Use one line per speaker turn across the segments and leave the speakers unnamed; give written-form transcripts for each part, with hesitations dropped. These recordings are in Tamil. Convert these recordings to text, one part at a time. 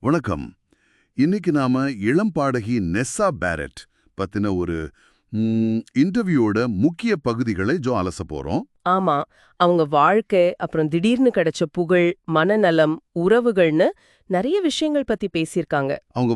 வணக்கம். இன்னைக்கு நாம இளம் பாடகி நெஸ்ஸா பேரட் பத்தின ஒரு இன்டர்வியூவோட முக்கிய பகுதிகளை அலச போறோம்.
ஆமா, அவங்க வாழ்க்கை, அப்புறம் திடீர்னு கிடைச்ச புகழ், மனநலம், உறவுகள்னு நிறைய விஷயங்கள் பத்தி பேசியிருக்காங்க.
அவங்க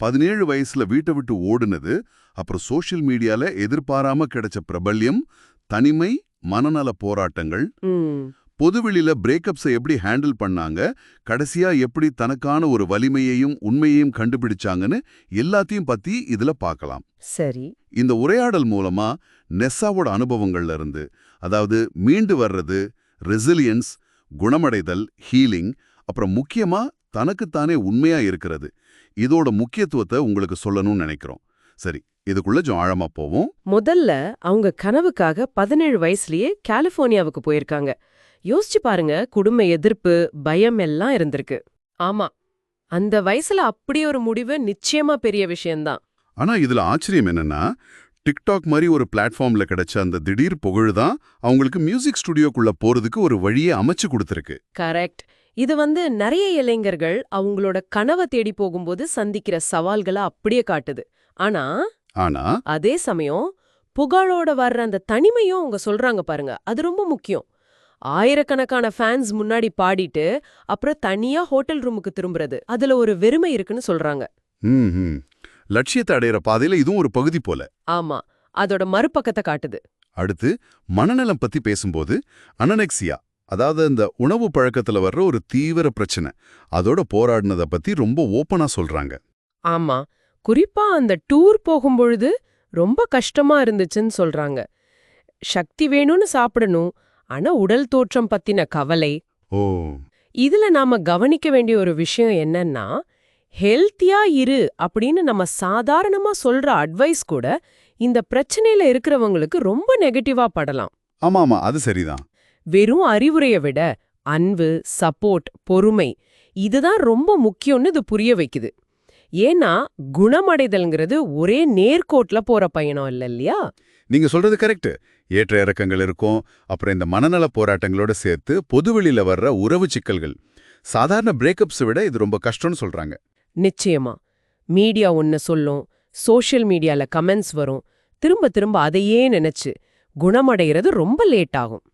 17 வயசுல வீட்டை விட்டு ஓடுனது, அப்புறம் சோஷியல் மீடியால எதிர்பாராம கிடைச்ச பிரபல்யம், தனிமை, மனநல போராட்டங்கள்,
ம்,
பொதுவெளியில பிரேக்கப்ஸை எப்படி ஹேண்டில் பண்ணாங்க, கடைசியா எப்படி தனக்கான ஒரு வலிமையையும் உண்மையையும் கண்டுபிடிச்சாங்கன்னு எல்லாத்தையும் பத்தி இதுல பார்க்கலாம்.
சரி.
இந்த உரையாடல் மூலமா நெஸ்ஸாவோட அனுபவங்கள்ல இருந்து, அதாவது மீண்டு வர்றது, ரெசிலியன்ஸ், குணமடைதல், ஹீலிங், அப்புறம் முக்கியமா தனக்குத்தானே உண்மையா இருக்கிறது, இதோட முக்கியத்துவத்தை உங்களுக்கு சொல்லணும்னு நினைக்கிறோம். சரி, இதுக்குள்ள ஆழமா போவோம்.
முதல்ல அவங்க கனவுக்காக 17 வயசுலயே கலிஃபோர்னியாவுக்கு போயிருக்காங்க. யோசிச்சு பாருங்க, குடும்ப எதிர்ப்பு, பயம் எல்லாம் இருந்திருக்கு. ஆமா, அந்த வயசுல அப்படி ஒரு முடிவு நிச்சயமா பெரிய விஷயம்தான்.
ஆனா இதுல ஆச்சரியம் என்னன்னா, டிக்டாக் மாதிரி ஒரு பிளாட்ஃபார்ம்ல கிடைச்ச அந்த திடீர் புகழ் தான் அவங்களுக்கு மியூசிக் ஸ்டுடியோக்குள்ள போறதுக்கு ஒரு வழியை அமைச்சு கொடுத்திருக்கு.
கரெக்ட். இது நிறைய இளைஞர்கள் அவங்களோட கனவை தேடி போகும்போது சந்திக்கிற சவால்களை அப்படியே காட்டுது. ஆனா
ஆனா
அதே சமயம் புகழோட வர்ற அந்த தனிமையும் அவங்க சொல்றாங்க பாருங்க, அது ரொம்ப முக்கியம். ஆயிரக்கணக்கான ஃபேன்ஸ் முன்னாடி பாடிட்டு அப்புறம் தனியா ஹோட்டல் ரூமுக்கு திரும்புறது, அதுல ஒரு வெறுமை இருக்குன்னு சொல்றாங்க.
ம் லட்சியத்தை அடையிற பாதையில இதுவும் ஒரு பகுதி போல.
ஆமா, அதோட மறுபக்கத்தை காட்டுது.
அடுத்து மனநலம் பத்தி பேசும்போது அனனெக்சியா, அதாவது அந்த உணவு பழக்கத்துல வர்ற ஒரு தீவிர பிரச்சனை, அதோட போராடினதை பத்தி ரொம்ப ஓப்பனா சொல்றாங்க.
ஆமா, குறிப்பா அந்த டூர் போகும்பொழுது ரொம்ப கஷ்டமா இருந்துச்சுன்னு சொல்றாங்க. சக்தி வேணும்னு சாப்பிடணும், ஆனா உடல் தோற்றம் பத்தின கவலை.
ஓ,
இதுல நாம கவனிக்க வேண்டிய ஒரு விஷயம் என்னன்னா, ஹெல்த்தியா இரு அப்படின்னு நம்ம சாதாரணமா சொல்ற அட்வைஸ் கூட இந்த பிரச்சனையில இருக்கிறவங்களுக்கு ரொம்ப நெகட்டிவா படலாம்.
ஆமாமா, அது சரிதான்.
வெறும் அறிவுரையை விட அன்பு, சப்போர்ட், பொறுமை, இதுதான் ரொம்ப முக்கியம்னு இது புரிய வைக்குது. ஏன்னா குணமடைதல்ங்கிறது ஒரே நேர்கோட்ல போற பயணம் இல்லையா?
நீங்க சொல்றது கரெக்ட். ஏற்ற இறக்கங்கள் இருக்கும். அப்புறம் இந்த மனநல போராட்டங்களோட சேர்த்து பொதுவெளியில வர்ற உறவு சிக்கல்கள், சாதாரண பிரேக்கப்ஸை விட இது ரொம்ப கஷ்டம்னு சொல்றாங்க.
நிச்சயமா. மீடியா ஒன்னு சொல்லும், சோஷியல் மீடியால கமெண்ட்ஸ் வரும், திரும்ப திரும்ப அதையே நினைச்சு குணமடைகிறது ரொம்ப லேட் ஆகும்.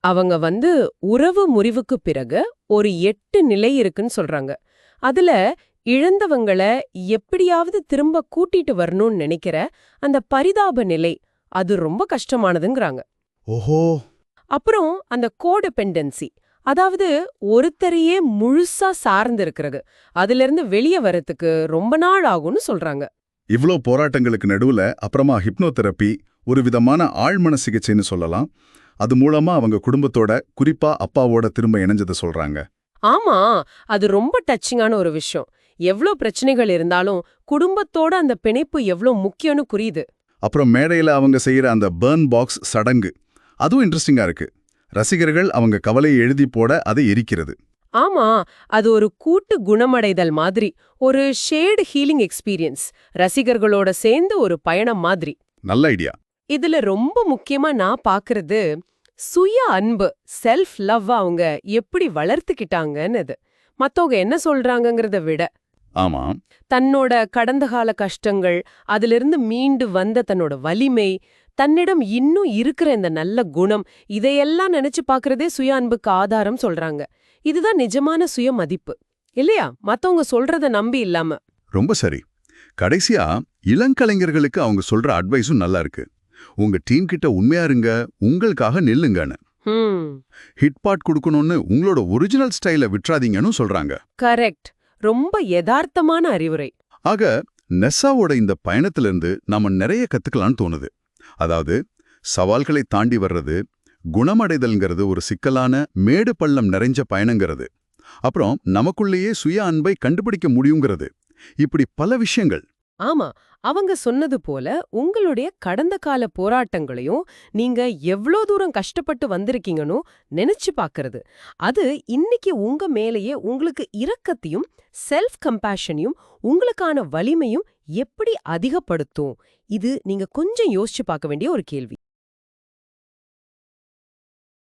அவங்க உறவு முறிவுக்கு பிறகு ஒரு 8 நிலை இருக்குன்னு சொல்றாங்க. அதுல இழந்தவங்களை எப்படியாவது திரும்ப கூட்டிட்டு வரணும்னு நினைக்கிற அந்த பரிதாப நிலை, அது ரொம்ப கஷ்டமானதுங்கிறாங்க.
ஓஹோ.
அப்புறம் அந்த கோடிபெண்டன்சி, அதாவது ஒருத்தரையே முழுசா சார்ந்து இருக்கிறது, அதுல இருந்து வெளியே வரத்துக்கு ரொம்ப நாள் ஆகும்னு சொல்றாங்க.
இவ்ளோ போராட்டங்களுக்கு நடுவுல அப்புறமா ஹிப்னோதெரப்பி, ஒரு விதமான ஆழ்மன சிகிச்சைன்னு சொல்லலாம், அது மூலமா அவங்க குடும்பத்தோட, குறிப்பா அப்பாவோட திரும்ப இணைஞ்சதை சொல்றாங்க.
ஆமா, அது ரொம்ப டச்சிங்கான ஒரு விஷயம். எவ்ளோ பிரச்சனைகள் இருந்தாலும் குடும்பத்தோட அந்த பிணைப்பு எவ்ளோ முக்கியம்னு புரியுது.
அப்புறம் மேடையில அவங்க செய்யற அந்த பர்ன் பாக்ஸ் சடங்கு, அதுவும் இன்ட்ரெஸ்டிங்கா இருக்கு. ரசிகர்கள் அவங்க கவலையை எழுதி போட அதை எரிக்கிறது.
ஆமா, அது ஒரு கூட்டு குணமடைதல் மாதிரி, ஒரு ஷேர்டு ஹீலிங் எக்ஸ்பீரியன்ஸ், ரசிகர்களோட சேர்ந்து ஒரு பயணம் மாதிரி.
நல்ல ஐடியா.
இதுல ரொம்ப முக்கியமா நான் பாக்குறது சுய அன்பு, செல்ஃப் லவ் அவங்க எப்படி வளர்த்துக்கிட்டாங்கன்னு. மத்தவங்க என்ன சொல்றாங்கங்கிறத விட,
ஆமா,
தன்னோட கடந்த கால கஷ்டங்கள், அதிலிருந்து மீண்டு வந்த தன்னோட வலிமை, தன்னிடம் இன்னும் இருக்கிற இந்த நல்ல குணம், இதையெல்லாம் நினைச்சு பாக்குறதே சுய அன்புக்கு ஆதாரம் சொல்றாங்க. இதுதான் நிஜமான சுய மதிப்பு இல்லையா? மத்தவங்க சொல்றத நம்பி இல்லாம.
ரொம்ப சரி. கடைசியா இளங்கலைஞர்களுக்கு அவங்க சொல்ற அட்வைஸும் நல்லா இருக்கு. உங்க டீம் கிட்ட உண்மையா இருங்க, உங்களுக்காக நில்லுங்கன்னு. ஹிட் பார்ட் கொடுக்கணும்னு உங்களோட ஒரிஜினல் ஸ்டைல விட்டுறாதீங்கன்னு சொல்றாங்க.
கரெக்ட். ரொம்ப யதார்த்தமான அறிவுரை.
ஆக நெஸ்ஸாவோட இந்த பயணத்திலிருந்து நாம நிறைய கத்துக்கலாம்னு தோணுது. அதாவது சவால்களை தாண்டி வர்றது, குணமடைதல்ங்கிறது ஒரு சிக்கலான மேடு பள்ளம் நிறைஞ்ச பயணங்கிறது, அப்புறம் நமக்குள்ளேயே சுய அன்பை கண்டுபிடிக்க முடியுங்கிறது, இப்படி பல விஷயங்கள்.
ஆமா, அவங்க சொன்னது போல உங்களுடைய கடந்த கால போராட்டங்களையும் நீங்க எவ்ளோ தூரம் கஷ்டப்பட்டு வந்திருக்கீங்கன்னு நினைச்சு பாக்குறது, அது இன்னைக்கு உங்க மேலேயே உங்களுக்கு இரக்கத்தையும் செல்ஃப் கம்பேஷனையும் உங்களுக்கான வலிமையும் எப்படி அதிகப்படுத்தும்? இது நீங்க கொஞ்சம் யோசிச்சு பார்க்க வேண்டிய ஒரு கேள்வி.